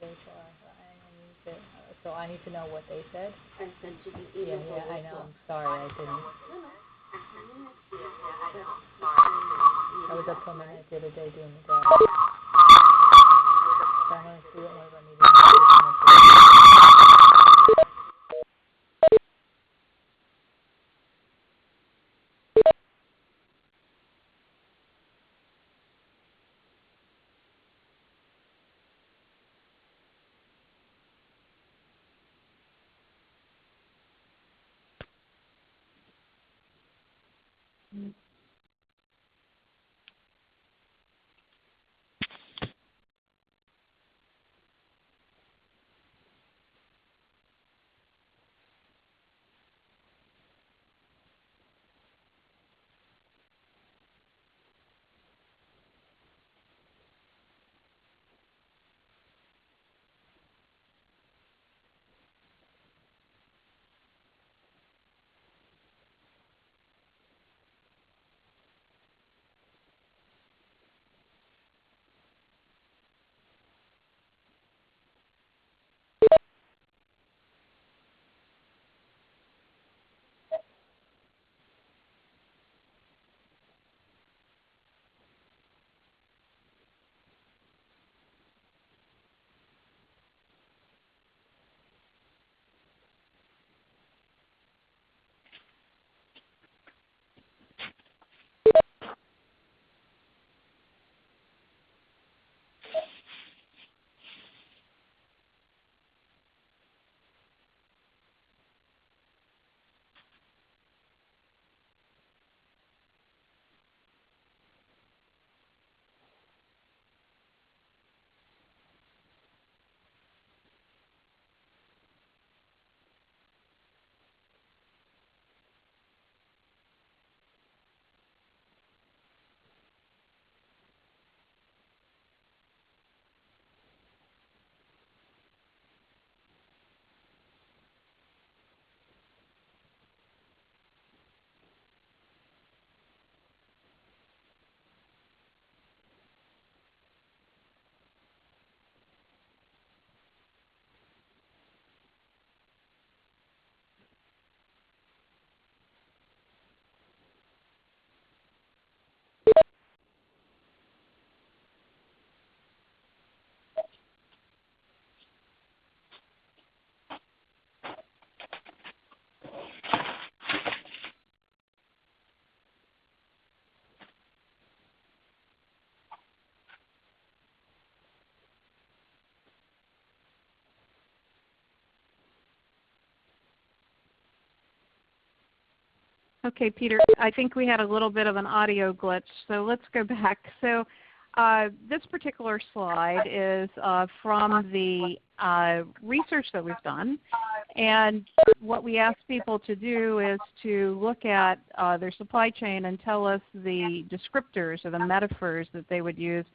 Rachel, so I need to know what they said. I sent you the email. Yeah, I know. I'm sorry, I didn't. I was up till midnight the other day doing the graph. So I'm going to see what one of our meetings is. Okay, Peter, I think we had a little bit of an audio glitch, so let's go back. So this particular slide is from the research that we've done. And what we ask people to do is to look at their supply chain and tell us the descriptors or the metaphors that they would use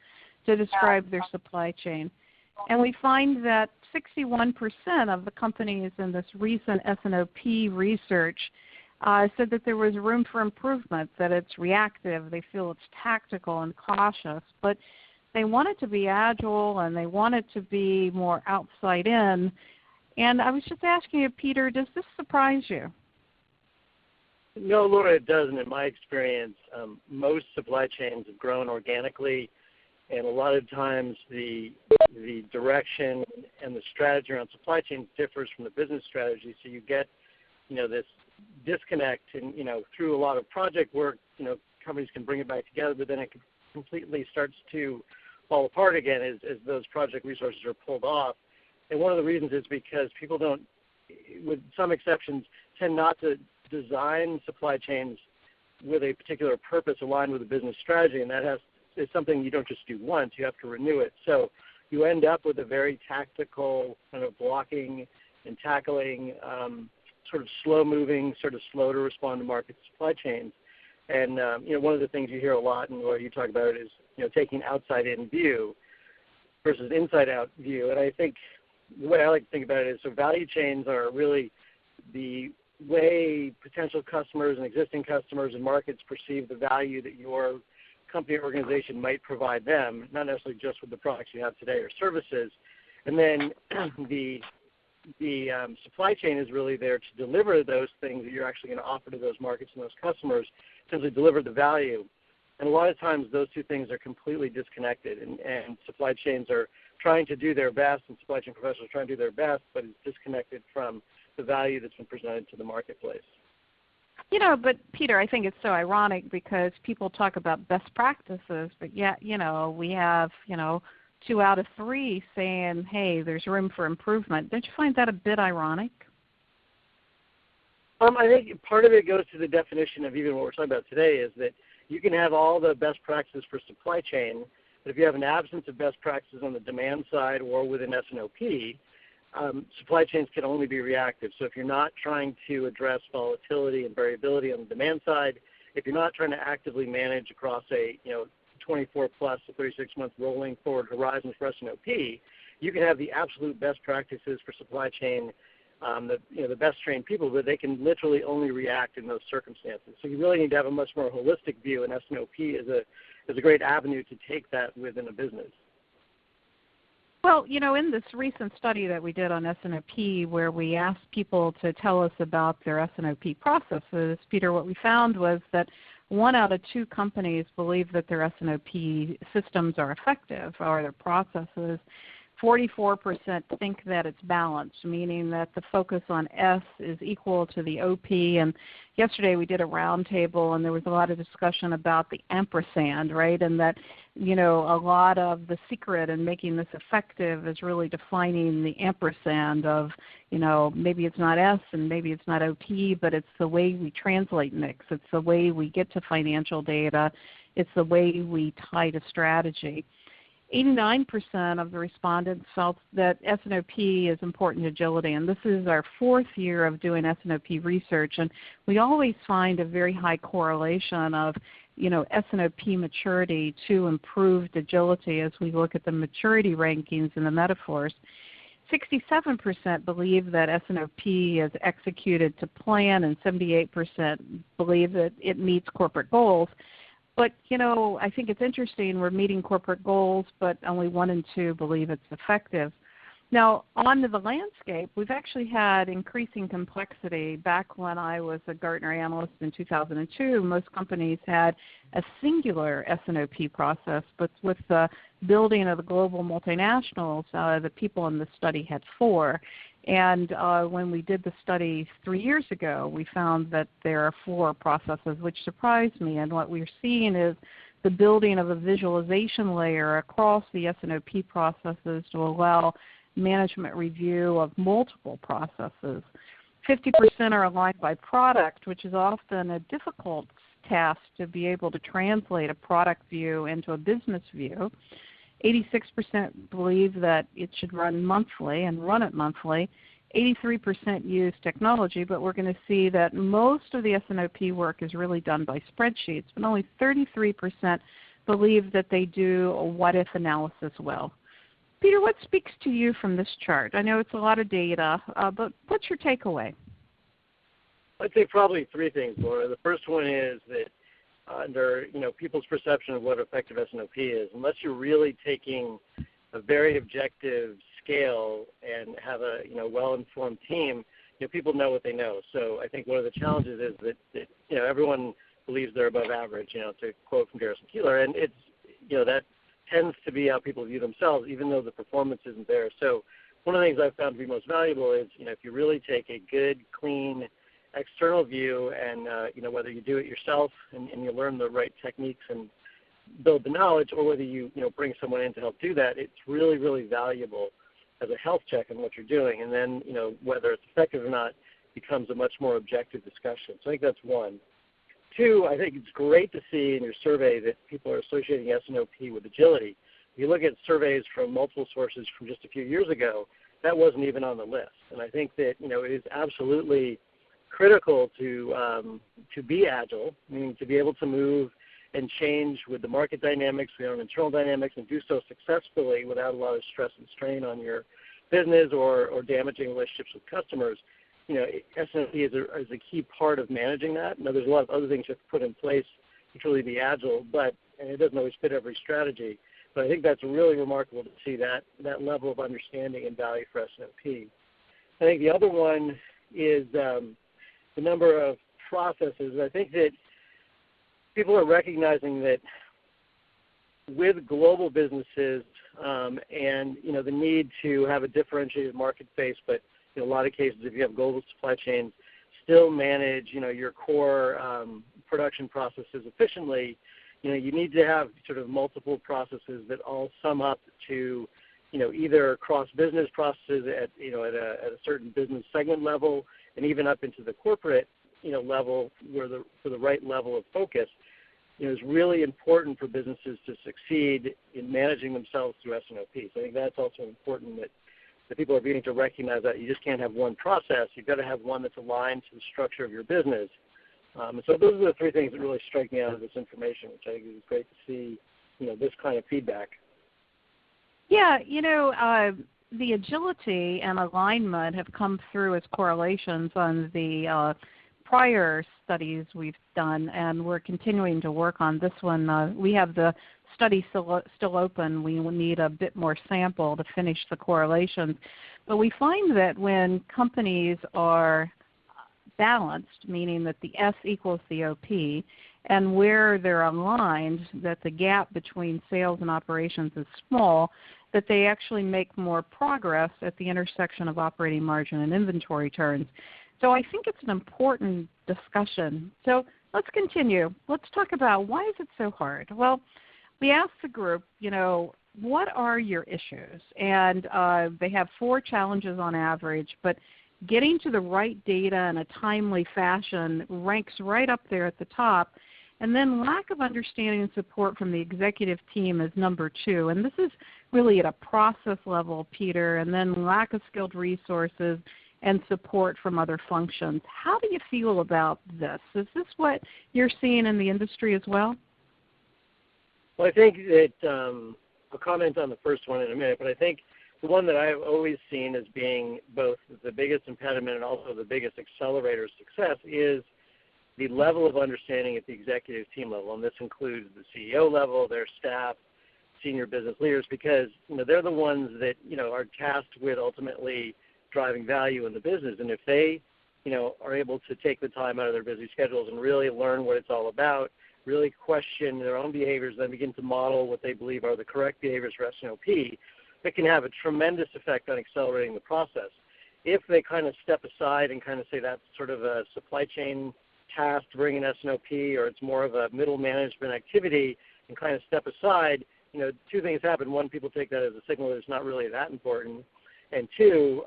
to describe their supply chain. And we find that 61% of the companies in this recent S&OP research said that there was room for improvement, that it's reactive, they feel it's tactical and cautious, but they want it to be agile and they want it to be more outside in. And I was just asking you, Peter, does this surprise you? No, Laura, it doesn't. In my experience, most supply chains have grown organically, and a lot of times the direction and the strategy around supply chains differs from the business strategy. So you get, this disconnect, and through a lot of project work, companies can bring it back together, but then it completely starts to fall apart again as those project resources are pulled off. And one of the reasons is because people don't, with some exceptions, tend not to design supply chains with a particular purpose aligned with a business strategy, and that is something you don't just do once, you have to renew it. So you end up with a very tactical kind of blocking and tackling, sort of slow-moving, sort of slow to respond to market supply chains. And one of the things you hear a lot, and what you talk about it, is taking outside-in view versus inside-out view. And I think the way I like to think about it is, so value chains are really the way potential customers and existing customers and markets perceive the value that your company or organization might provide them, not necessarily just with the products you have today or services. And then the supply chain is really there to deliver those things that you're actually going to offer to those markets and those customers, simply deliver the value. And a lot of times those two things are completely disconnected, and supply chains are trying to do their best, and supply chain professionals are trying to do their best, but it's disconnected from the value that's been presented to the marketplace. You know, but Peter, I think it's so ironic because people talk about best practices, but yet, you know, we have, 2 out of 3 saying, hey, there's room for improvement. Don't you find that a bit ironic? I think part of it goes to the definition of even what we're talking about today, is that you can have all the best practices for supply chain, but if you have an absence of best practices on the demand side or within S&OP, supply chains can only be reactive. So if you're not trying to address volatility and variability on the demand side, if you're not trying to actively manage across a 24 plus to 36-month rolling forward horizon for S&OP, you can have the absolute best practices for supply chain, the best trained people, but they can literally only react in those circumstances. So you really need to have a much more holistic view, and S&OP is a great avenue to take that within a business. Well, in this recent study that we did on S&OP where we asked people to tell us about their S&OP processes, Peter, what we found was that 1 out of 2 companies believe that their S&OP systems are effective or their processes. 44% think that it's balanced, meaning that the focus on S is equal to the OP. And yesterday we did a roundtable, and there was a lot of discussion about the ampersand, right? And that, a lot of the secret in making this effective is really defining the ampersand of, maybe it's not S and maybe it's not OP, but it's the way we translate mix. It's the way we get to financial data. It's the way we tie to strategy. 89% of the respondents felt that S&OP is important to agility, and this is our 4th year of doing S&OP research, and we always find a very high correlation of S&OP maturity to improved agility as we look at the maturity rankings and the metaphors. 67% believe that S&OP is executed to plan, and 78% believe that it meets corporate goals. But, I think it's interesting we're meeting corporate goals, but only 1 in 2 believe it's effective. Now, on to the landscape, we've actually had increasing complexity. Back when I was a Gartner analyst in 2002, most companies had a singular S&OP process, but with the building of the global multinationals, the people in the study had 4. And when we did the study 3 years ago, we found that there are 4 processes, which surprised me. And what we're seeing is the building of a visualization layer across the S&OP processes to allow management review of multiple processes. 50% are aligned by product, which is often a difficult task to be able to translate a product view into a business view. 86% believe that it should run monthly and run it monthly. 83% use technology, but we're going to see that most of the S&OP work is really done by spreadsheets, but only 33% believe that they do a what-if analysis well. Peter, what speaks to you from this chart? I know it's a lot of data, but what's your takeaway? I'd say probably 3 things, Laura. The first one is that under people's perception of what effective S&OP is, unless you're really taking a very objective scale and have a well-informed team, people know what they know. So I think one of the challenges is that everyone believes they're above average, to quote from Garrison Keillor, and it's that tends to be how people view themselves, even though the performance isn't there. So one of the things I've found to be most valuable is if you really take a good, clean external view, and whether you do it yourself and you learn the right techniques and build the knowledge, or whether you bring someone in to help do that, it's really, really valuable as a health check on what you're doing. And then whether it's effective or not becomes a much more objective discussion. So I think that's 1. 2, I think it's great to see in your survey that people are associating S&OP with agility. If you look at surveys from multiple sources from just a few years ago, that wasn't even on the list. And I think that it is absolutely critical to be agile, meaning to be able to move and change with the market dynamics, your own internal dynamics, and do so successfully without a lot of stress and strain on your business or damaging relationships with customers. S&OP is a key part of managing that. Now, there's a lot of other things you have to put in place to truly be agile, and it doesn't always fit every strategy. So I think that's really remarkable to see that level of understanding and value for S&OP. I think the other one is the number of processes. I think that people are recognizing that with global businesses and the need to have a differentiated market face, but in a lot of cases, if you have global supply chains, still manage your core production processes efficiently. You need to have sort of multiple processes that all sum up to either cross-business processes at a certain business segment level, and even up into the corporate level for the right level of focus. Is really important for businesses to succeed in managing themselves through S&OP. So I think that's also important that people are beginning to recognize that you just can't have one process. You've got to have one that's aligned to the structure of your business. So those are the three things that really strike me out of this information, which I think is great to see, this kind of feedback. Yeah, the agility and alignment have come through as correlations on the prior studies we've done, and we're continuing to work on this one. We have the study still open. We will need a bit more sample to finish the correlations. But we find that when companies are balanced, meaning that the S equals the OP, and where they're aligned, that the gap between sales and operations is small, that they actually make more progress at the intersection of operating margin and inventory turns. So I think it's an important discussion. So let's continue. Let's talk about why is it so hard? Well, we asked the group, what are your issues? And they have 4 challenges on average, but getting to the right data in a timely fashion ranks right up there at the top. And then lack of understanding and support from the executive team is number 2. And this is really at a process level, Peter, and then lack of skilled resources and support from other functions. How do you feel about this? Is this what you're seeing in the industry as well? Well, I think that I'll comment on the first one in a minute, but I think the one that I've always seen as being both the biggest impediment and also the biggest accelerator of success is the level of understanding at the executive team level, and this includes the CEO level, their staff, senior business leaders, because they're the ones that are tasked with ultimately driving value in the business, and if they are able to take the time out of their busy schedules and really learn what it's all about, really question their own behaviors, then begin to model what they believe are the correct behaviors for S&OP, it can have a tremendous effect on accelerating the process. If they kind of step aside and kind of say that's sort of a supply chain task to bring in S&OP, or it's more of a middle management activity, and kind of step aside, 2 things happen. 1, people take that as a signal that it's not really that important. And 2,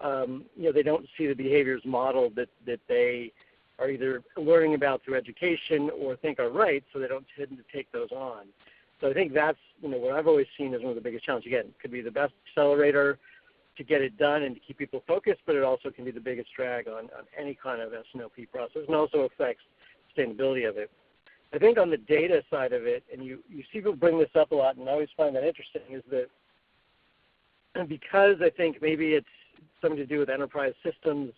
they don't see the behaviors modeled that they are either learning about through education or think are right, so they don't tend to take those on. So I think that's what I've always seen as one of the biggest challenges. Again, it could be the best accelerator to get it done and to keep people focused, but it also can be the biggest drag on any kind of S&OP process, and also affects sustainability of it. I think on the data side of it, and you see people bring this up a lot, and I always find that interesting, is that because I think maybe it's something to do with enterprise systems,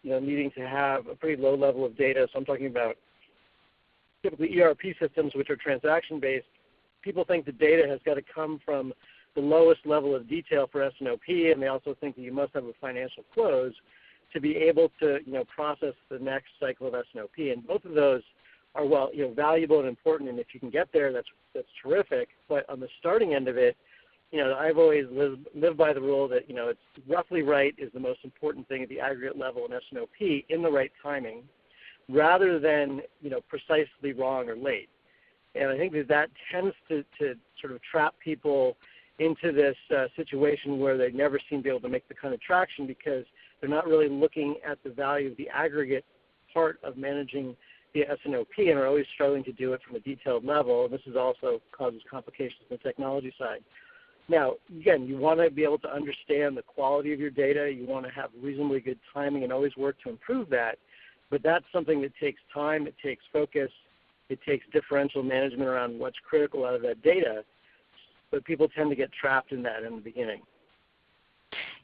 needing to have a pretty low level of data. So I'm talking about typically ERP systems, which are transaction-based. People think the data has got to come from the lowest level of detail for S&OP, and they also think that you must have a financial close to be able to, process the next cycle of S&OP. And both of those are, valuable and important, and if you can get there, that's terrific. But on the starting end of it, I've always lived by the rule that, it's roughly right is the most important thing at the aggregate level in S&OP in the right timing, rather than, precisely wrong or late. And I think that tends to sort of trap people into this situation where they never seem to be able to make the kind of traction because they're not really looking at the value of the aggregate part of managing the S&OP and are always struggling to do it from a detailed level. And this is also causes complications on the technology side. Now, again, you want to be able to understand the quality of your data. You want to have reasonably good timing and always work to improve that. But that's something that takes time. It takes focus. It takes differential management around what's critical out of that data. But people tend to get trapped in that in the beginning.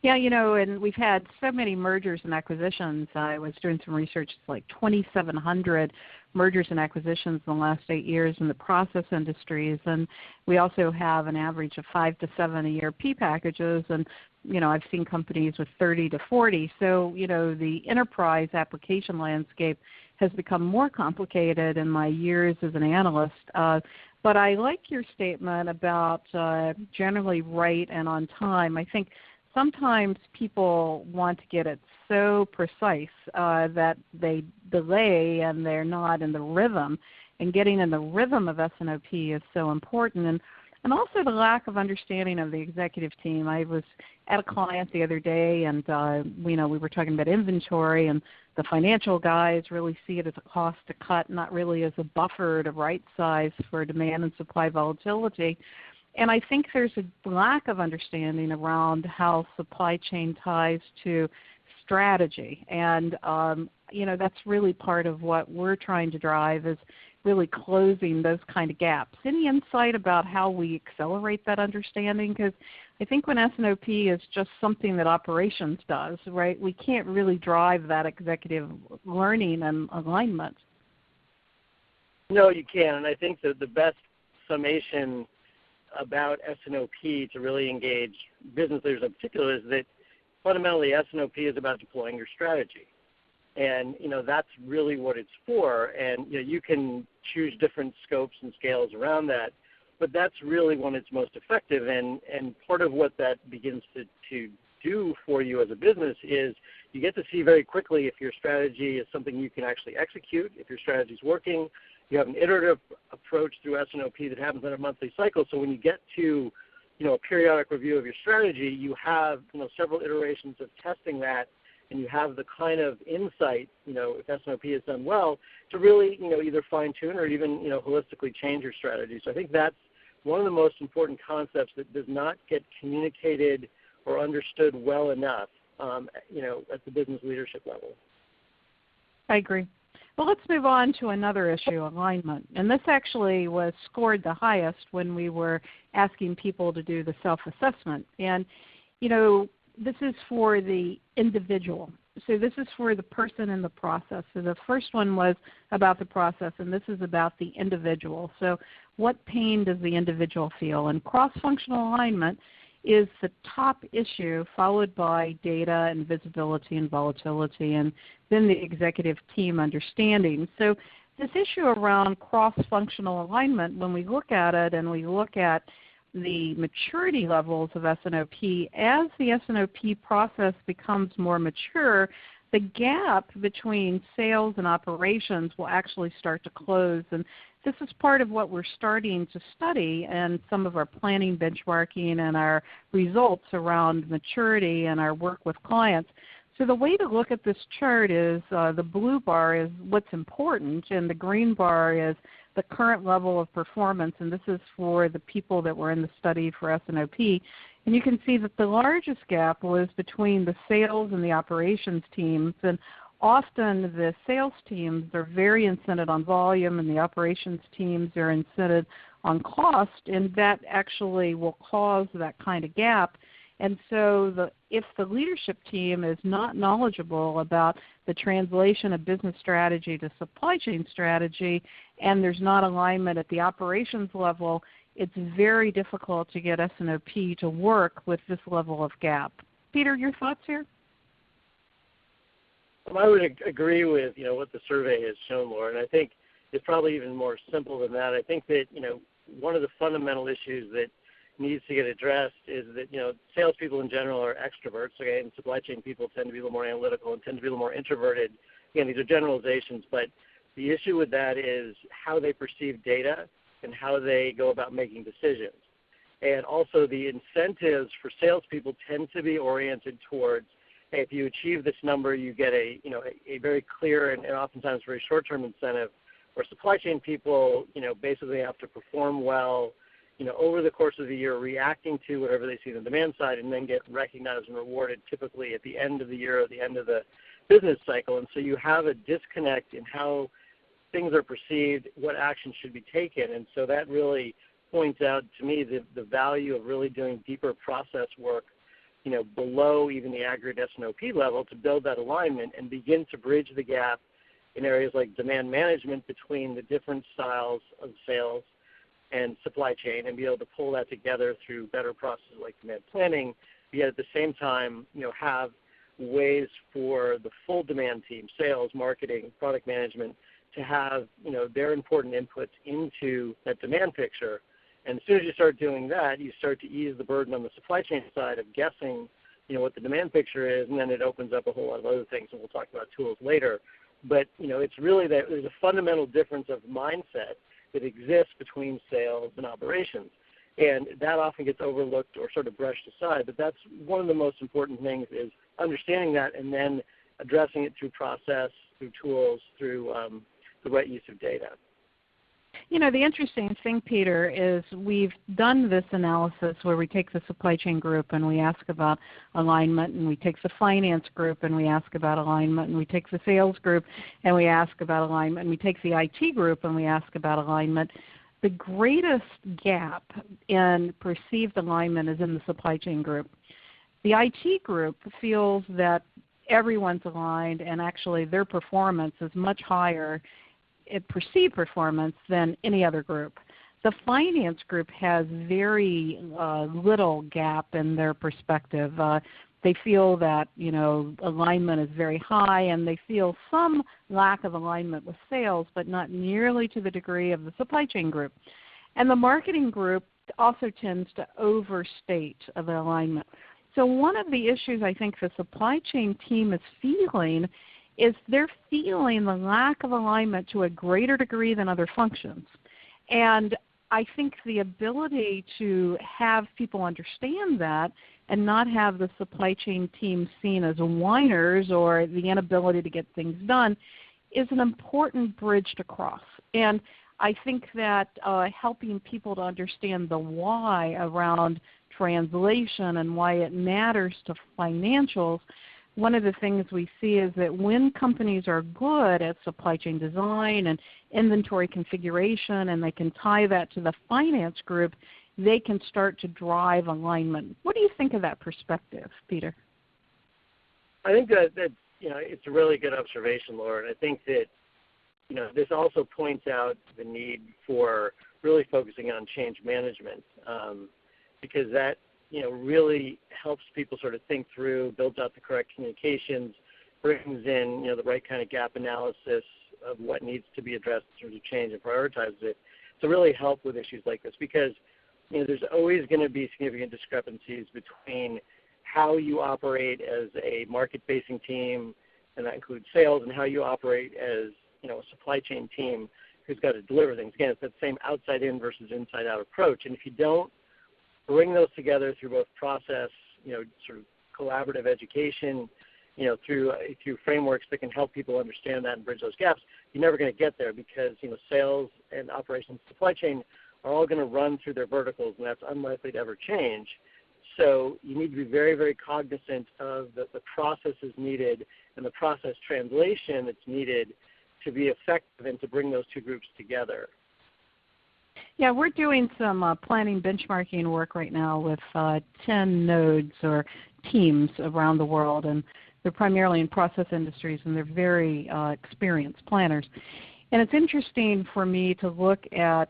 Yeah, and we've had so many mergers and acquisitions. I was doing some research. It's like 2,700 mergers and acquisitions in the last 8 years in the process industries. And we also have an average of 5 to 7 ERP packages. And, I've seen companies with 30 to 40. So, the enterprise application landscape has become more complicated in my years as an analyst. But I like your statement about generally right and on time. I think sometimes people want to get it so precise that they delay and they're not in the rhythm. And getting in the rhythm of S&OP is so important. And also the lack of understanding of the executive team. I was at a client the other day, and we were talking about inventory, and the financial guys really see it as a cost to cut, not really as a buffer to right size for demand and supply volatility. And I think there's a lack of understanding around how supply chain ties to strategy. And, that's really part of what we're trying to drive is really closing those kind of gaps. Any insight about how we accelerate that understanding? Because I think when S&OP is just something that operations does, right, we can't really drive that executive learning and alignment. No, you can. And I think that the best summation about S&OP to really engage business leaders in particular is that fundamentally S&OP is about deploying your strategy. And, that's really what it's for. And, you can choose different scopes and scales around that, but that's really when it's most effective. And part of what that begins to do for you as a business is you get to see very quickly if your strategy is something you can actually execute, if your strategy is working. You have an iterative approach through S&OP that happens on a monthly cycle. So when you get to, a periodic review of your strategy, you have, several iterations of testing that, and you have the kind of insight, if S&OP is done well, to really, either fine-tune or even, holistically change your strategy. So I think that's one of the most important concepts that does not get communicated or understood well enough, at the business leadership level. I agree. Well, let's move on to another issue, alignment. And this actually was scored the highest when we were asking people to do the self-assessment. And, this is for the individual. So this is for the person in the process. So the first one was about the process, and this is about the individual. So what pain does the individual feel? And cross-functional alignment is the top issue, followed by data and visibility and volatility, and then the executive team understanding. So this issue around cross-functional alignment, when we look at it and we look at the maturity levels of S&OP, as the S&OP process becomes more mature, the gap between sales and operations will actually start to close. And this is part of what we're starting to study in some of our planning benchmarking and our results around maturity and our work with clients. So the way to look at this chart is the blue bar is what's important, and the green bar is the current level of performance, and this is for the people that were in the study for S&OP. And you can see that the largest gap was between the sales and the operations teams, and often the sales teams are very incented on volume and the operations teams are incented on cost, and that actually will cause that kind of gap. And so if the leadership team is not knowledgeable about the translation of business strategy to supply chain strategy, and there's not alignment at the operations level, it's very difficult to get S&OP to work with this level of gap. Peter, your thoughts here? I would agree with what the survey has shown, Laura, and I think it's probably even more simple than that. I think that one of the fundamental issues that needs to get addressed is that salespeople in general are extroverts, okay, and supply chain people tend to be a little more analytical and tend to be a little more introverted. Again, these are generalizations, but the issue with that is how they perceive data and how they go about making decisions. And also the incentives for salespeople tend to be oriented towards, hey, if you achieve this number, you get a very clear and oftentimes very short-term incentive, where supply chain people, basically have to perform well, over the course of the year, reacting to whatever they see on the demand side, and then get recognized and rewarded typically at the end of the year or the end of the business cycle. And so you have a disconnect in how things are perceived, what action should be taken. And so that really points out to me the value of really doing deeper process work below even the aggregate S&OP level to build that alignment and begin to bridge the gap in areas like demand management between the different styles of sales and supply chain, and be able to pull that together through better processes like demand planning, yet at the same time, have ways for the full demand team, sales, marketing, product management, to have, their important inputs into that demand picture. And as soon as you start doing that, you start to ease the burden on the supply chain side of guessing, what the demand picture is, and then it opens up a whole lot of other things, and we'll talk about tools later. But, it's really that there's a fundamental difference of mindset that exists between sales and operations. And that often gets overlooked or sort of brushed aside, but that's one of the most important things, is understanding that and then addressing it through process, through tools, through the right use of data. The interesting thing, Peter, is we've done this analysis where we take the supply chain group and we ask about alignment, and we take the finance group and we ask about alignment, and we take the sales group and we ask about alignment, and we take the IT group and we ask about alignment. The greatest gap in perceived alignment is in the supply chain group. The IT group feels that everyone's aligned, and actually their performance is much higher perceived performance than any other group. The finance group has very little gap in their perspective. They feel that alignment is very high, and they feel some lack of alignment with sales, but not nearly to the degree of the supply chain group. And the marketing group also tends to overstate the alignment. So one of the issues I think the supply chain team is feeling is they're feeling the lack of alignment to a greater degree than other functions. And I think the ability to have people understand that and not have the supply chain team seen as whiners or the inability to get things done is an important bridge to cross. And I think that helping people to understand the why around translation and why it matters to financials, one of the things we see is that when companies are good at supply chain design and inventory configuration, and they can tie that to the finance group, they can start to drive alignment. What do you think of that perspective, Peter? I think that it's a really good observation, Laura. I think that this also points out the need for really focusing on change management, because that really helps people sort of think through, builds out the correct communications, brings in the right kind of gap analysis of what needs to be addressed in terms of change, and prioritizes it to really help with issues like this. Because there's always going to be significant discrepancies between how you operate as a market-facing team, and that includes sales, and how you operate as a supply chain team who's got to deliver things. Again, it's that same outside-in versus inside-out approach. And if you don't bring those together through both process, sort of collaborative education, through frameworks that can help people understand that and bridge those gaps, you're never going to get there, because sales and operations, supply chain are all going to run through their verticals, and that's unlikely to ever change. So you need to be very, very cognizant of the processes needed and the process translation that's needed to be effective and to bring those two groups together. Yeah, we're doing some planning benchmarking work right now with 10 nodes or teams around the world, and they're primarily in process industries, and they're very experienced planners. And it's interesting for me to look at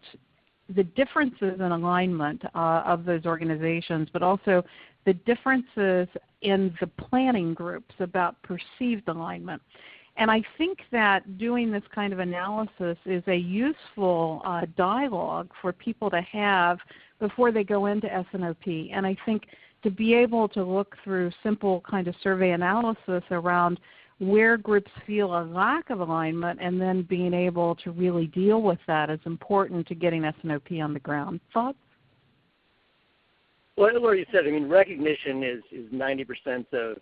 the differences in alignment of those organizations, but also the differences in the planning groups about perceived alignment. And I think that doing this kind of analysis is a useful dialogue for people to have before they go into S&OP. And I think to be able to look through simple kind of survey analysis around where groups feel a lack of alignment, and then being able to really deal with that is important to getting S&OP on the ground. Thoughts? Well, Laura, you said, recognition is 90% of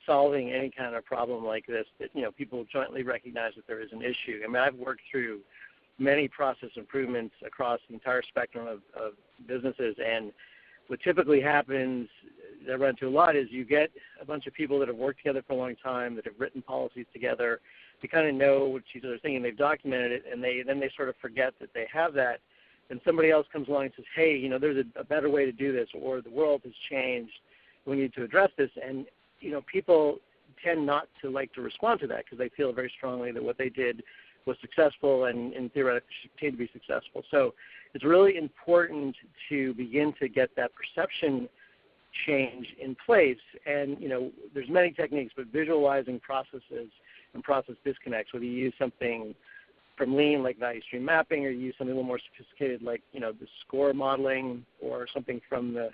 solving any kind of problem like this, that people jointly recognize that there is an issue. I've worked through many process improvements across the entire spectrum of businesses, and what typically happens that I run into a lot is you get a bunch of people that have worked together for a long time, that have written policies together, they kind of know what each other's thinking, they've documented it, and then they sort of forget that they have that, and somebody else comes along and says, hey, there's a better way to do this, or the world has changed, we need to address this. And, people tend not to like to respond to that because they feel very strongly that what they did was successful and theoretically should continue to be successful. So it's really important to begin to get that perception change in place. And, there's many techniques, but visualizing processes and process disconnects, whether you use something from Lean like value stream mapping, or you use something a little more sophisticated like, the score modeling, or something from the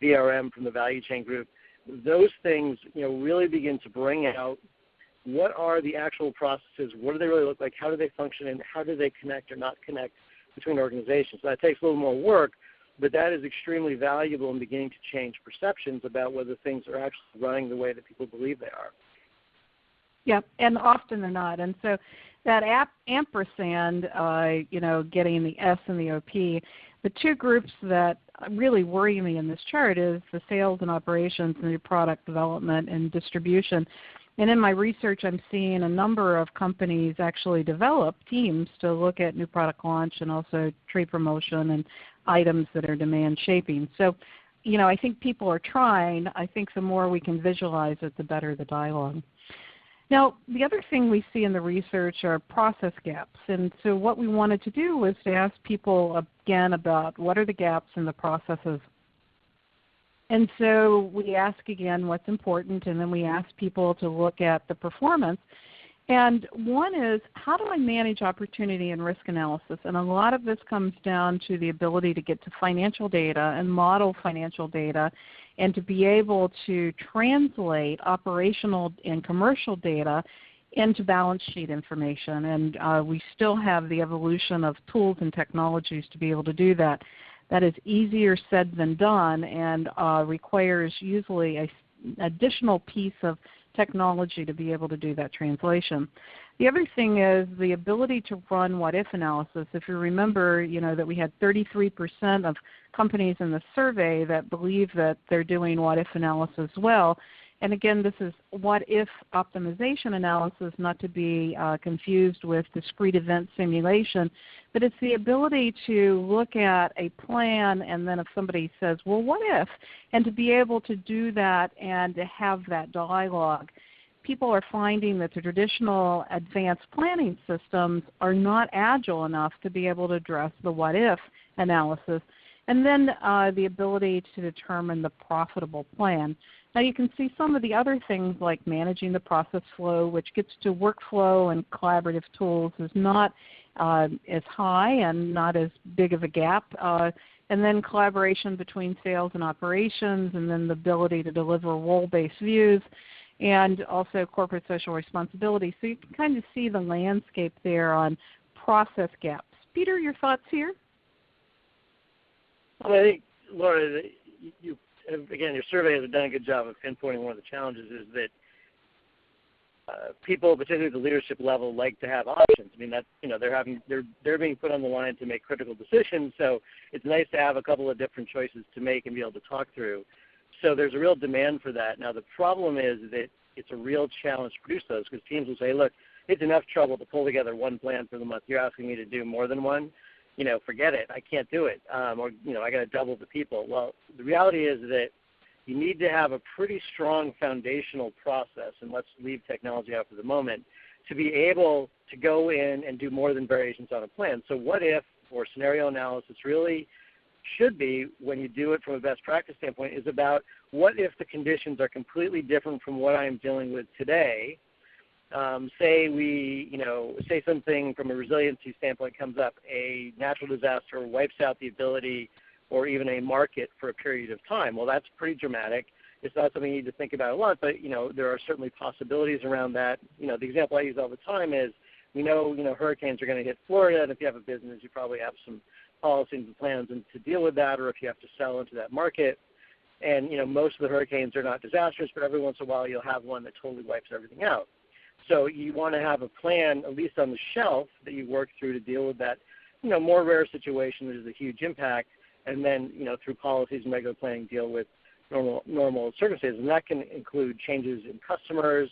VRM, from the value chain group, those things, really begin to bring out what are the actual processes, what do they really look like, how do they function, and how do they connect or not connect between organizations. So that takes a little more work, but that is extremely valuable in beginning to change perceptions about whether things are actually running the way that people believe they are. Yeah, and often they're not. And so that ampersand, getting the S and the OP, the two groups that really worry me in this chart is the sales and operations and new product development and distribution. And in my research, I'm seeing a number of companies actually develop teams to look at new product launch and also trade promotion and items that are demand shaping. So, I think people are trying. I think the more we can visualize it, the better the dialogue. Now, the other thing we see in the research are process gaps. And so what we wanted to do was to ask people again about what are the gaps in the processes. And so we ask again what's important, and then we ask people to look at the performance. And one is, how do I manage opportunity and risk analysis? And a lot of this comes down to the ability to get to financial data and model financial data, and to be able to translate operational and commercial data into balance sheet information. And we still have the evolution of tools and technologies to be able to do that. That is easier said than done, and requires usually an additional piece of technology to be able to do that translation. The other thing is the ability to run what-if analysis. If you remember, that we had 33% of companies in the survey that believe that they're doing what-if analysis well. And again, this is what-if optimization analysis, not to be confused with discrete event simulation, but it's the ability to look at a plan, and then if somebody says, well, what if? And to be able to do that and to have that dialogue. People are finding that the traditional advanced planning systems are not agile enough to be able to address the what-if analysis. And then the ability to determine the profitable plan. Now you can see some of the other things like managing the process flow, which gets to workflow and collaborative tools, is not as high and not as big of a gap. And then collaboration between sales and operations, and then the ability to deliver role-based views, and also corporate social responsibility. So you can kind of see the landscape there on process gaps. Peter, your thoughts here? Well, I think, Laura, again, your survey has done a good job of pinpointing one of the challenges is that people, particularly at the leadership level, like to have options. I mean, that's, they're being put on the line to make critical decisions, so it's nice to have a couple of different choices to make and be able to talk through. So there's a real demand for that. Now the problem is that it's a real challenge to produce those, because teams will say, look, it's enough trouble to pull together one plan for the month. You're asking me to do more than one. Forget it. I can't do it. I got to double the people. Well, the reality is that you need to have a pretty strong foundational process, and let's leave technology out for the moment, to be able to go in and do more than variations on a plan. So what if, or scenario analysis, really should be, when you do it from a best practice standpoint, is about what if the conditions are completely different from what I'm dealing with today. Say something from a resiliency standpoint comes up, a natural disaster wipes out the ability or even a market for a period of time. Well, that's pretty dramatic. It's not something you need to think about a lot, but, there are certainly possibilities around that. The example I use all the time is, we know hurricanes are going to hit Florida, and if you have a business, you probably have some policies and plans to deal with that, or if you have to sell into that market. And, most of the hurricanes are not disastrous, but every once in a while you'll have one that totally wipes everything out. So you want to have a plan, at least on the shelf, that you work through to deal with that, more rare situation that is a huge impact, and then, through policies and regular planning, deal with normal circumstances. And that can include changes in customers,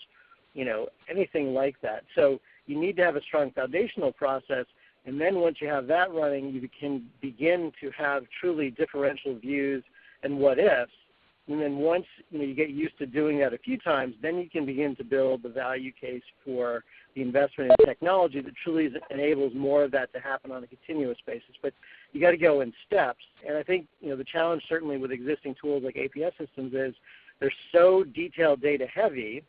anything like that. So you need to have a strong foundational process, and then once you have that running, you can begin to have truly differential views and what-ifs And then once you get used to doing that a few times, then you can begin to build the value case for the investment in technology that truly enables more of that to happen on a continuous basis. But you got to go in steps. And I think the challenge certainly with existing tools like APS systems is they're so detailed data heavy,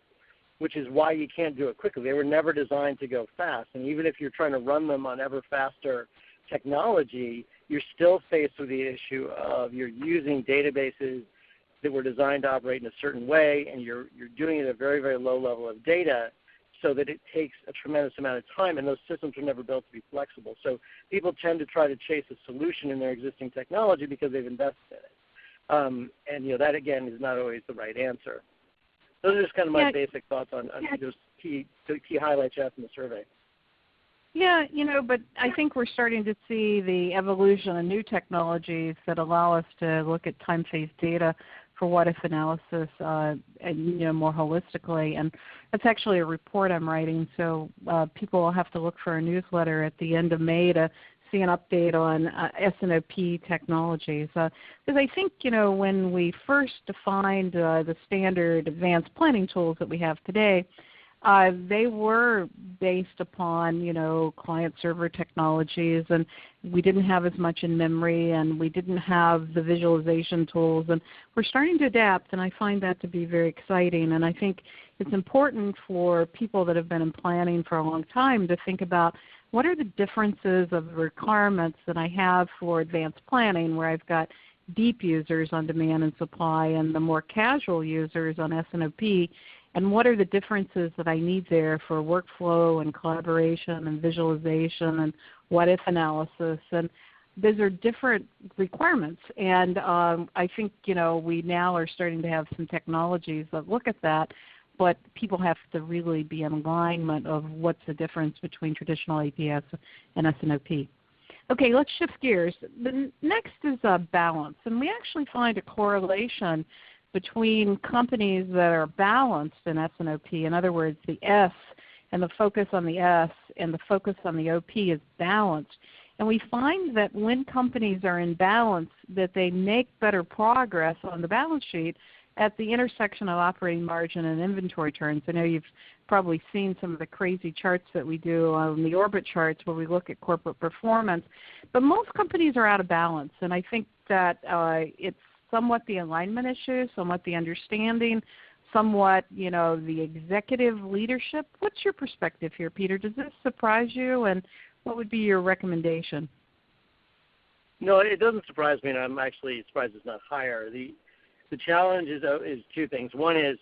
which is why you can't do it quickly. They were never designed to go fast. And even if you're trying to run them on ever faster technology, you're still faced with the issue of you're using databases that were designed to operate in a certain way, and you're doing it at a very, very low level of data so that it takes a tremendous amount of time, and those systems were never built to be flexible. So people tend to try to chase a solution in their existing technology because they've invested in it. And that, again, is not always the right answer. Those are just kind of my basic thoughts on those key highlights you have from the survey. Yeah, but I think we're starting to see the evolution of new technologies that allow us to look at time-phase data for what-if analysis and more holistically. And that's actually a report I'm writing, so people will have to look for a newsletter at the end of May to see an update on S&OP technologies. Because I think, when we first defined the standard advanced planning tools that we have today, they were based upon, client-server technologies, and we didn't have as much in memory, and we didn't have the visualization tools. And we're starting to adapt, and I find that to be very exciting. And I think it's important for people that have been in planning for a long time to think about what are the differences of the requirements that I have for advanced planning, where I've got deep users on demand and supply and the more casual users on S&OP, and what are the differences that I need there for workflow and collaboration and visualization and what-if analysis. And those are different requirements. And I think, we now are starting to have some technologies that look at that, but people have to really be in alignment of what's the difference between traditional APS and S&OP. Okay, let's shift gears. The next is balance. And we actually find a correlation between companies that are balanced in S&OP. In other words, the S and the focus on the S and the focus on the OP is balanced. And we find that when companies are in balance, that they make better progress on the balance sheet at the intersection of operating margin and inventory turns. I know you've probably seen some of the crazy charts that we do on the orbit charts where we look at corporate performance. But most companies are out of balance, and I think that it's somewhat the alignment issue, somewhat the understanding, somewhat, the executive leadership. What's your perspective here, Peter? Does this surprise you, and what would be your recommendation? No, it doesn't surprise me, and I'm actually surprised it's not higher. The challenge is two things. One is,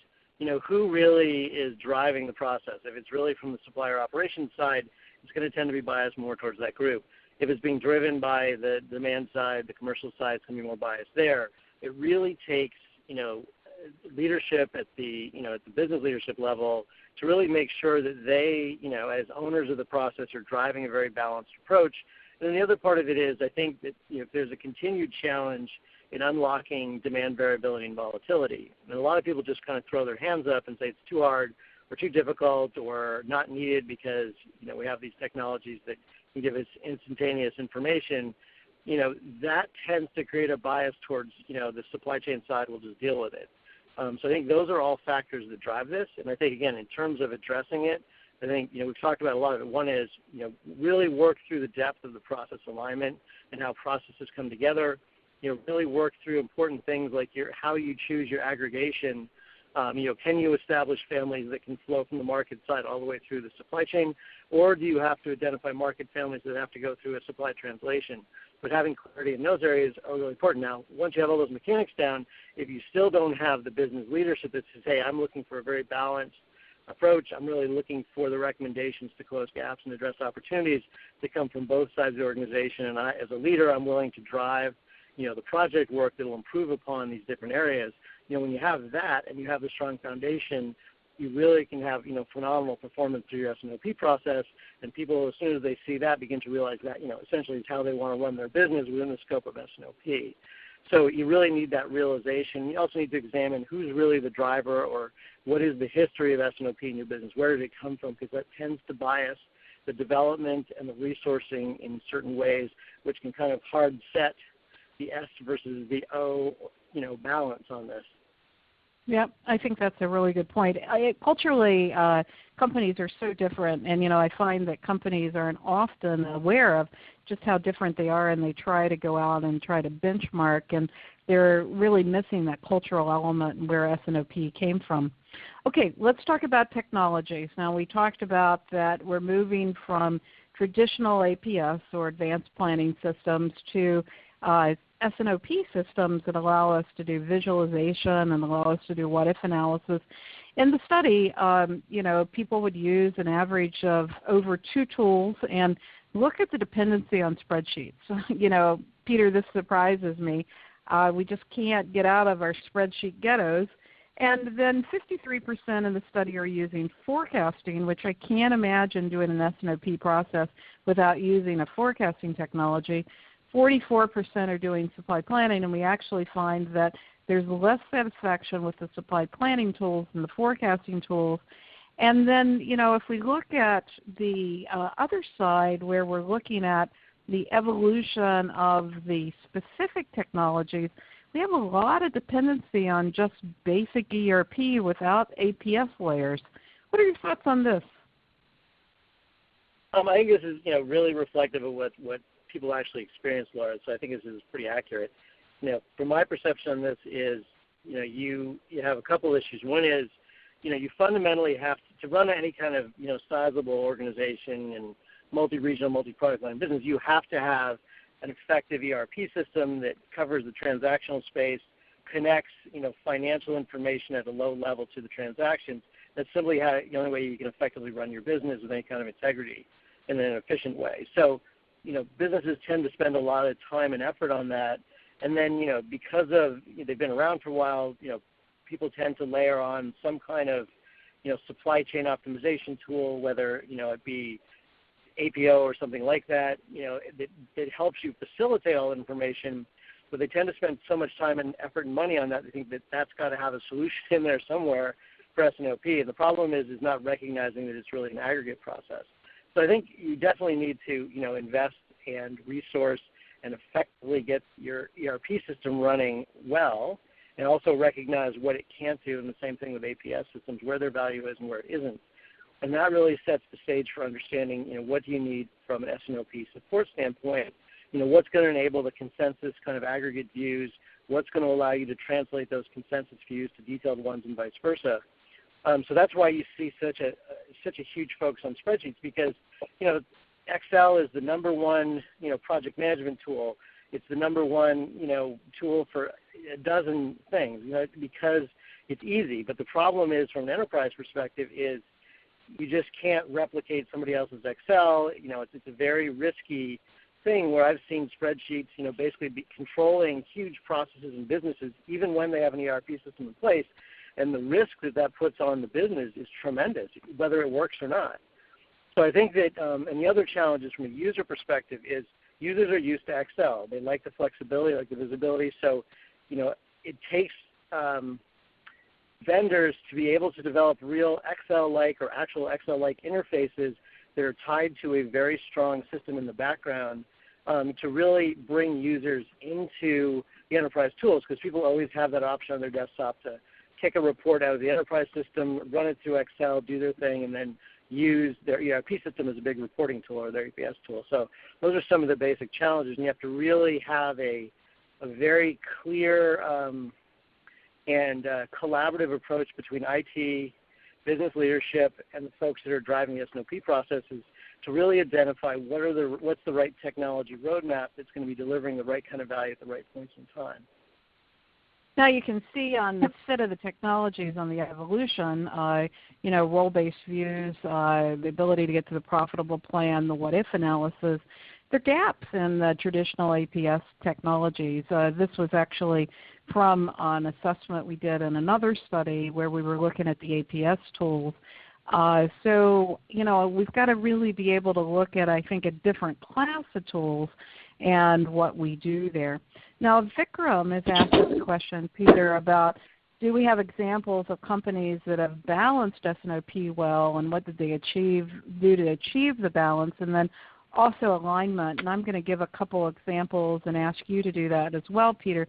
who really is driving the process? If it's really from the supplier operations side, it's going to tend to be biased more towards that group. If it's being driven by the demand side, the commercial side, it's going to be more biased there. It really takes, leadership at the business leadership level to really make sure that they, as owners of the process, are driving a very balanced approach. And then the other part of it is, I think that if there's a continued challenge in unlocking demand variability and volatility. And a lot of people just kind of throw their hands up and say it's too hard or too difficult or not needed because, we have these technologies that can give us instantaneous information. That tends to create a bias towards, the supply chain side will just deal with it. So I think those are all factors that drive this. And I think, again, in terms of addressing it, I think, we've talked about a lot of it. One is, really work through the depth of the process alignment and how processes come together. Really work through important things like how you choose your aggregation. Can you establish families that can flow from the market side all the way through the supply chain, or do you have to identify market families that have to go through a supply translation? But having clarity in those areas are really important. Now, once you have all those mechanics down, if you still don't have the business leadership that says, hey, I'm looking for a very balanced approach, I'm really looking for the recommendations to close gaps and address opportunities that come from both sides of the organization, and I, as a leader, I'm willing to drive the project work that will improve upon these different areas. When you have that and you have the strong foundation, you really can have, phenomenal performance through your S&OP process, and people, as soon as they see that, begin to realize that, essentially it's how they want to run their business within the scope of S&OP. So you really need that realization. You also need to examine who's really the driver or what is the history of S&OP in your business. Where did it come from? Because that tends to bias the development and the resourcing in certain ways, which can kind of hard set the S versus the O, balance on this. Yeah, I think that's a really good point. Culturally, companies are so different, and I find that companies aren't often aware of just how different they are, and they try to go out and try to benchmark, and they're really missing that cultural element and where S&OP came from. Okay, let's talk about technologies. Now, we talked about that we're moving from traditional APS or advanced planning systems to S&OP systems that allow us to do visualization and allow us to do what-if analysis. In the study, people would use an average of over 2 tools and look at the dependency on spreadsheets. Peter, this surprises me. We just can't get out of our spreadsheet ghettos. And then 53% of the study are using forecasting, which I can't imagine doing an S&OP process without using a forecasting technology. 44% are doing supply planning, and we actually find that there's less satisfaction with the supply planning tools than the forecasting tools. And then, if we look at the other side where we're looking at the evolution of the specific technologies, we have a lot of dependency on just basic ERP without APS layers. What are your thoughts on this? I think this is really reflective of what people actually experience, Laura. So I think this is pretty accurate. From my perception on this is, you have a couple issues. One is, you fundamentally have to run any kind of sizable organization and multi-regional, multi-product line business. You have to have an effective ERP system that covers the transactional space, connects financial information at a low level to the transactions. That's simply the only way you can effectively run your business with any kind of integrity in an efficient way. So businesses tend to spend a lot of time and effort on that, and then because of they've been around for a while, people tend to layer on some kind of supply chain optimization tool, whether it be APO or something like that, that helps you facilitate all that information, but they tend to spend so much time and effort and money on that, they think that that's got to have a solution in there somewhere for S&OP. And the problem is not recognizing that it's really an aggregate process. So I think you definitely need to, invest and resource and effectively get your ERP system running well, and also recognize what it can't do, and the same thing with APS systems, where their value is and where it isn't. And that really sets the stage for understanding, what do you need from an S&OP support standpoint, what's going to enable the consensus kind of aggregate views, what's going to allow you to translate those consensus views to detailed ones and vice versa. So that's why you see such a huge focus on spreadsheets, because, Excel is the number one, project management tool. It's the number one, tool for a dozen things, because it's easy. But the problem is, from an enterprise perspective, is you just can't replicate somebody else's Excel. It's a very risky thing where I've seen spreadsheets, basically be controlling huge processes and businesses, even when they have an ERP system in place. And the risk that puts on the business is tremendous, whether it works or not. So I think that, and the other challenges from a user perspective is users are used to Excel. They like the flexibility, like the visibility. So, it takes vendors to be able to develop real Excel-like or actual Excel-like interfaces that are tied to a very strong system in the background to really bring users into the enterprise tools, because people always have that option on their desktop to kick a report out of the enterprise system, run it through Excel, do their thing, and then use their ERP system as a big reporting tool or their APS tool. So those are some of the basic challenges, and you have to really have a very clear and collaborative approach between IT, business leadership, and the folks that are driving the S&OP processes to really identify what's the right technology roadmap that's going to be delivering the right kind of value at the right points in time. Now you can see on the fit of the technologies on the evolution, role-based views, the ability to get to the profitable plan, the what-if analysis. There are gaps in the traditional APS technologies. This was actually from an assessment we did in another study where we were looking at the APS tools. So we've got to really be able to look at, I think, a different class of tools and what we do there. Now, Vikram has asked us a question, Peter, about do we have examples of companies that have balanced S&OP well, and what did they do to achieve the balance, and then also alignment. And I'm going to give a couple examples and ask you to do that as well, Peter.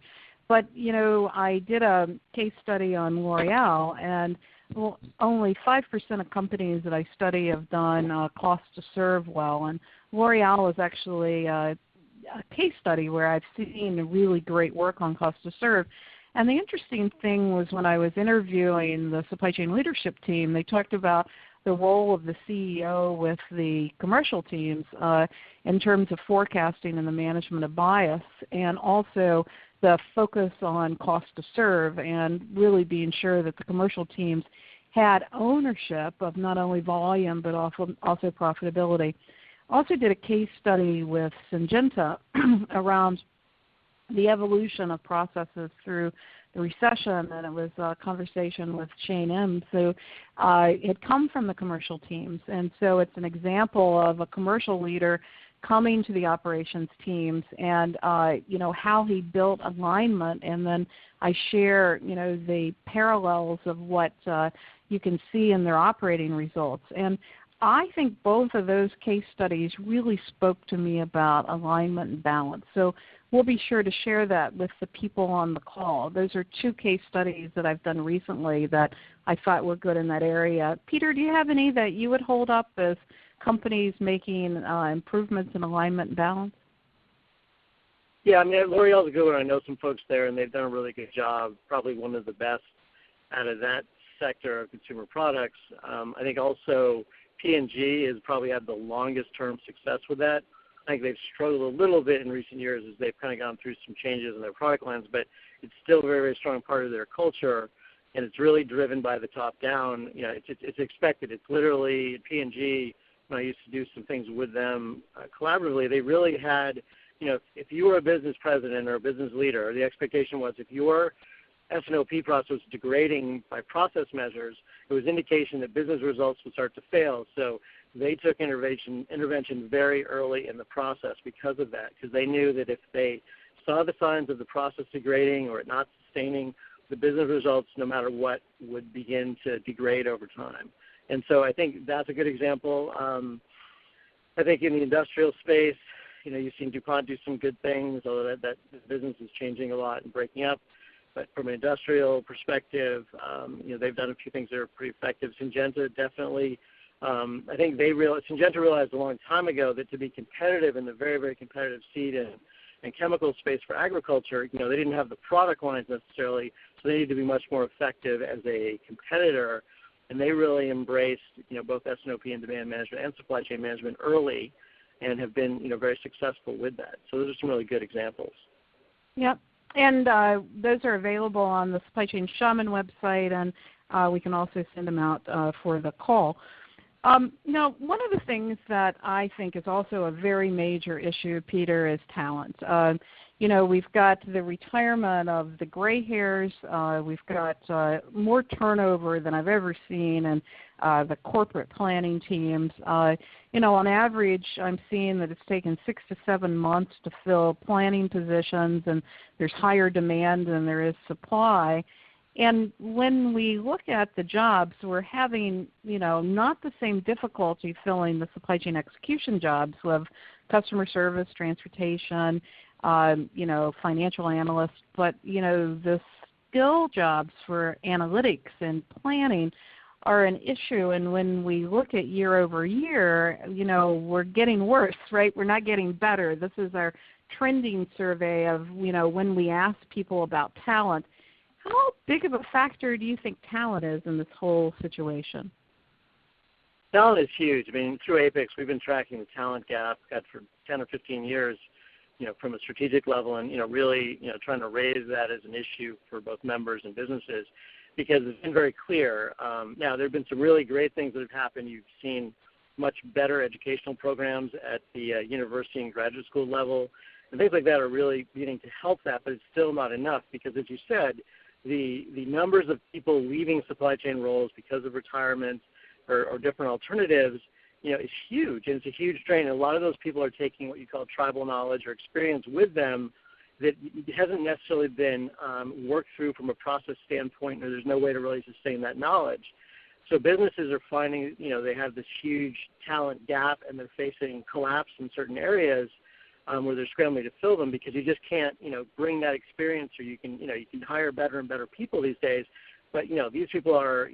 But, I did a case study on L'Oreal, and only 5% of companies that I study have done cost to serve well. And L'Oreal is actually a case study where I've seen really great work on cost to serve. And the interesting thing was when I was interviewing the supply chain leadership team, they talked about the role of the CEO with the commercial teams in terms of forecasting and the management of bias, and also the focus on cost to serve and really being sure that the commercial teams had ownership of not only volume but also profitability. Also did a case study with Syngenta around the evolution of processes through the recession, and it was a conversation with Shane M. So it had come from the commercial teams, and so it's an example of a commercial leader coming to the operations teams and how he built alignment, and then I share the parallels of what you can see in their operating results. And I think both of those case studies really spoke to me about alignment and balance. So we'll be sure to share that with the people on the call. Those are two case studies that I've done recently that I thought were good in that area. Peter, do you have any that you would hold up as companies making improvements in alignment and balance? Yeah, I mean, L'Oreal's a good one. I know some folks there, and they've done a really good job, probably one of the best out of that sector of consumer products. I think also P&G has probably had the longest term success with that. I think they've struggled a little bit in recent years as they've kind of gone through some changes in their product lines, but it's still a very, very strong part of their culture, and it's really driven by the top down. It's expected. It's literally P&G. When I used to do some things with them collaboratively, they really had, if you were a business president or a business leader, the expectation was if your S&OP process was degrading by process measures, it was indication that business results would start to fail. So they took intervention very early in the process because of that, because they knew that if they saw the signs of the process degrading or it not sustaining, the business results, no matter what, would begin to degrade over time. And so I think that's a good example. I think in the industrial space, you've seen DuPont do some good things, although that business is changing a lot and breaking up. But from an industrial perspective, they've done a few things that are pretty effective. Syngenta definitely, I think Syngenta realized a long time ago that to be competitive in the very, very competitive seed and chemical space for agriculture, they didn't have the product lines necessarily, so they needed to be much more effective as a competitor. And they really embraced, both S&OP and demand management and supply chain management early, and have been, very successful with that. So those are some really good examples. Yep. And those are available on the Supply Chain Shaman website, and we can also send them out for the call. Now, one of the things that I think is also a very major issue, Peter, is talent. We've got the retirement of the gray hairs. We've got more turnover than I've ever seen in the corporate planning teams. On average, I'm seeing that it's taken 6 to 7 months to fill planning positions, and there's higher demand than there is supply. And when we look at the jobs, we're having, not the same difficulty filling the supply chain execution jobs of customer service, transportation, financial analysts, but, the skill jobs for analytics and planning are an issue. And when we look at year over year, we're getting worse, right? We're not getting better. This is our trending survey of, when we ask people about talent. How big of a factor do you think talent is in this whole situation? Talent is huge. I mean, through Apex, we've been tracking the talent gap for 10 or 15 years, from a strategic level, and, really, trying to raise that as an issue for both members and businesses, because it's been very clear. Now, there have been some really great things that have happened. You've seen much better educational programs at the university and graduate school level, and things like that are really beginning to help that, but it's still not enough because, as you said, the numbers of people leaving supply chain roles because of retirement or different alternatives, is huge, and it's a huge strain. And a lot of those people are taking what you call tribal knowledge or experience with them that hasn't necessarily been worked through from a process standpoint, or there's no way to really sustain that knowledge. So businesses are finding, they have this huge talent gap, and they're facing collapse in certain areas where they're scrambling to fill them because you just can't, bring that experience, or you can hire better and better people these days. But, these people are,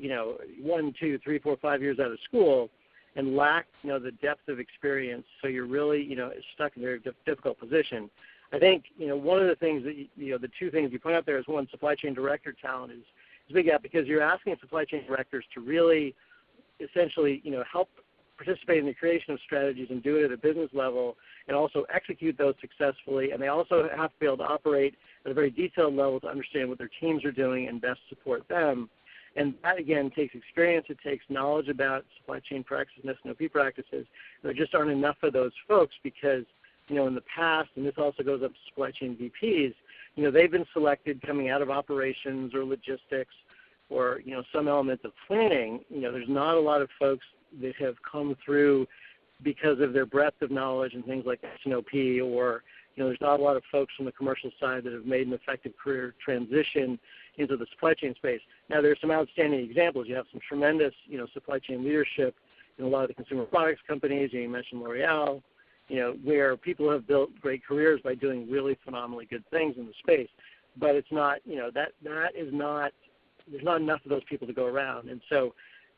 1, 2, 3, 4, 5 years out of school and lack, the depth of experience. So you're really, stuck in a very difficult position. I think, one of the things that, the two things you point out there is, one, supply chain director talent is a big gap, because you're asking supply chain directors to really essentially, help participate in the creation of strategies and do it at a business level and also execute those successfully. And they also have to be able to operate at a very detailed level to understand what their teams are doing and best support them. And that, again, takes experience. It takes knowledge about supply chain practices and S&OP practices. There just aren't enough of those folks because, in the past, and this also goes up to supply chain VPs, they've been selected coming out of operations or logistics or, some element of planning. There's not a lot of folks that have come through because of their breadth of knowledge and things like S&OP, or, there's not a lot of folks from the commercial side that have made an effective career transition into the supply chain space. Now, there's some outstanding examples. You have some tremendous, supply chain leadership in a lot of the consumer products companies. You mentioned L'Oreal, where people have built great careers by doing really phenomenally good things in the space. But it's not, that is not, there's not enough of those people to go around. And so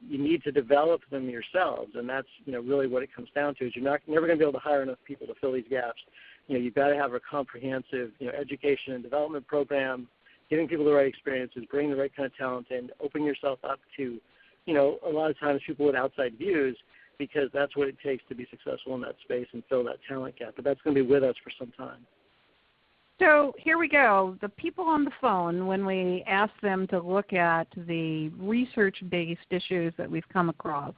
you need to develop them yourselves, and that's, really what it comes down to, is you're never going to be able to hire enough people to fill these gaps. You've got to have a comprehensive, education and development program, giving people the right experiences, bringing the right kind of talent in, opening yourself up to, a lot of times people with outside views, because that's what it takes to be successful in that space and fill that talent gap. But that's going to be with us for some time. So here we go. The people on the phone, when we ask them to look at the research-based issues that we've come across,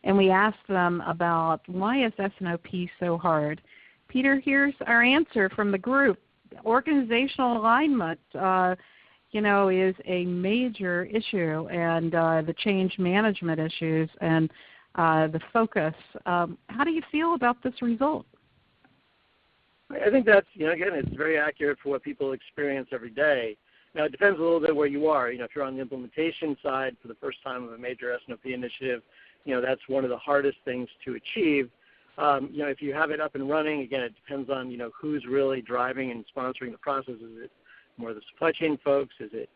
and we ask them about why is S&OP so hard, Peter, here's our answer from the group. Organizational alignment, is a major issue, and the change management issues and the focus. How do you feel about this result? I think that's, again, it's very accurate for what people experience every day. Now, it depends a little bit where you are. If you're on the implementation side for the first time of a major S&OP initiative, that's one of the hardest things to achieve. If you have it up and running, again, it depends on, who's really driving and sponsoring the process. Is it more the supply chain folks? Is it,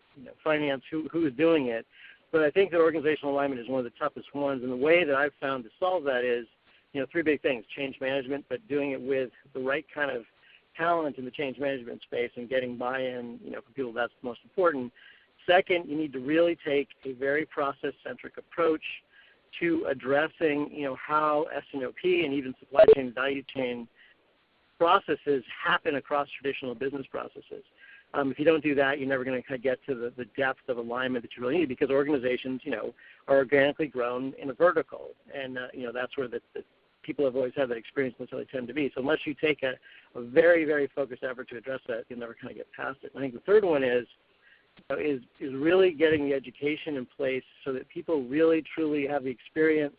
finance? Who is doing it? But I think that organizational alignment is one of the toughest ones. And the way that I've found to solve that is, three big things: change management, but doing it with the right kind of talent in the change management space and getting buy-in, from people. That's the most important. Second, you need to really take a very process-centric approach to addressing, how S&OP and even supply chain value chain processes happen across traditional business processes. If you don't do that, you're never going to get to the depth of alignment that you really need, because organizations, are organically grown in a vertical, and that's where the people have always had that experience, and that's how they tend to be. So unless you take a very, very focused effort to address that, you'll never kind of get past it. And I think the third one is really getting the education in place so that people really, truly have the experience,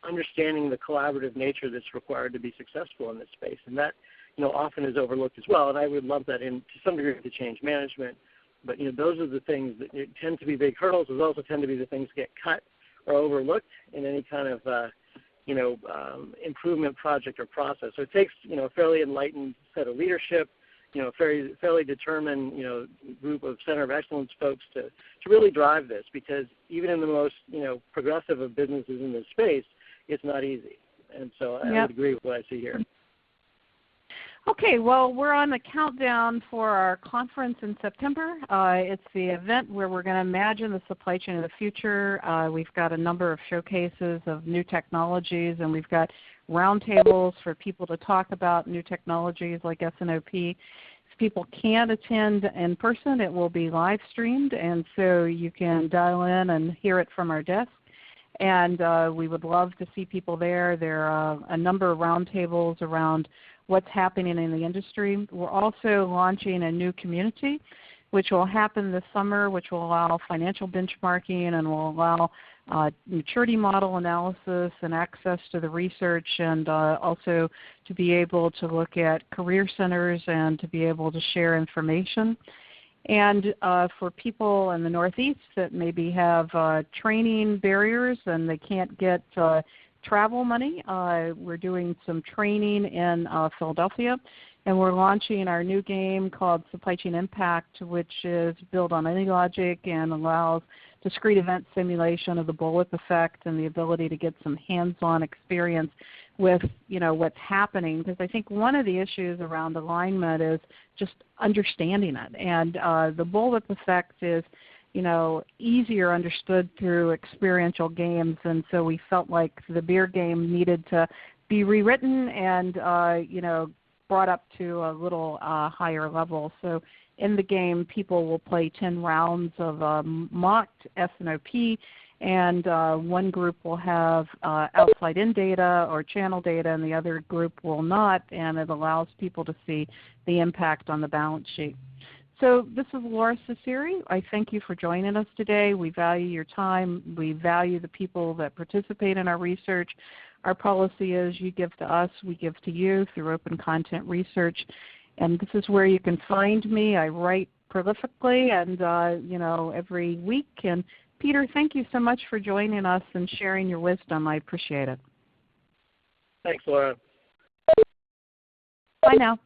understanding the collaborative nature that's required to be successful in this space. And that, often is overlooked as well. And I would lump that in to some degree to change management. But, those are the things that tend to be big hurdles. Those also tend to be the things that get cut or overlooked in any kind of, improvement project or process. So it takes, a fairly enlightened set of leadership, a fairly determined, group of center of excellence folks to really drive this, because even in the most, progressive of businesses in this space, it's not easy. And so I would agree with what I see here. Okay, well, we're on the countdown for our conference in September. It's the event where we're going to imagine the supply chain of the future. We've got a number of showcases of new technologies, and we've got roundtables for people to talk about new technologies like S&OP. If people can't attend in person, it will be live streamed, and so you can dial in and hear it from our desk. And we would love to see people there. There are a number of roundtables around what's happening in the industry. We're also launching a new community, which will happen this summer, which will allow financial benchmarking and will allow maturity model analysis and access to the research, and also to be able to look at career centers and to be able to share information. And for people in the Northeast that maybe have training barriers and they can't get travel money. We're doing some training in Philadelphia, and we're launching our new game called Supply Chain Impact, which is built on any logic and allows discrete event simulation of the bullwhip effect and the ability to get some hands-on experience with what's happening. Because I think one of the issues around alignment is just understanding it. And the bullwhip effect is easier understood through experiential games, and so we felt like the beer game needed to be rewritten and brought up to a little higher level. So in the game, people will play 10 rounds of mocked S&OP, and one group will have outside-in data or channel data, and the other group will not, and it allows people to see the impact on the balance sheet. So this is Laura Ciceri. I thank you for joining us today. We value your time. We value the people that participate in our research. Our policy is you give to us, we give to you through open content research. And this is where you can find me. I write prolifically and every week. And Peter, thank you so much for joining us and sharing your wisdom. I appreciate it. Thanks, Laura. Bye now.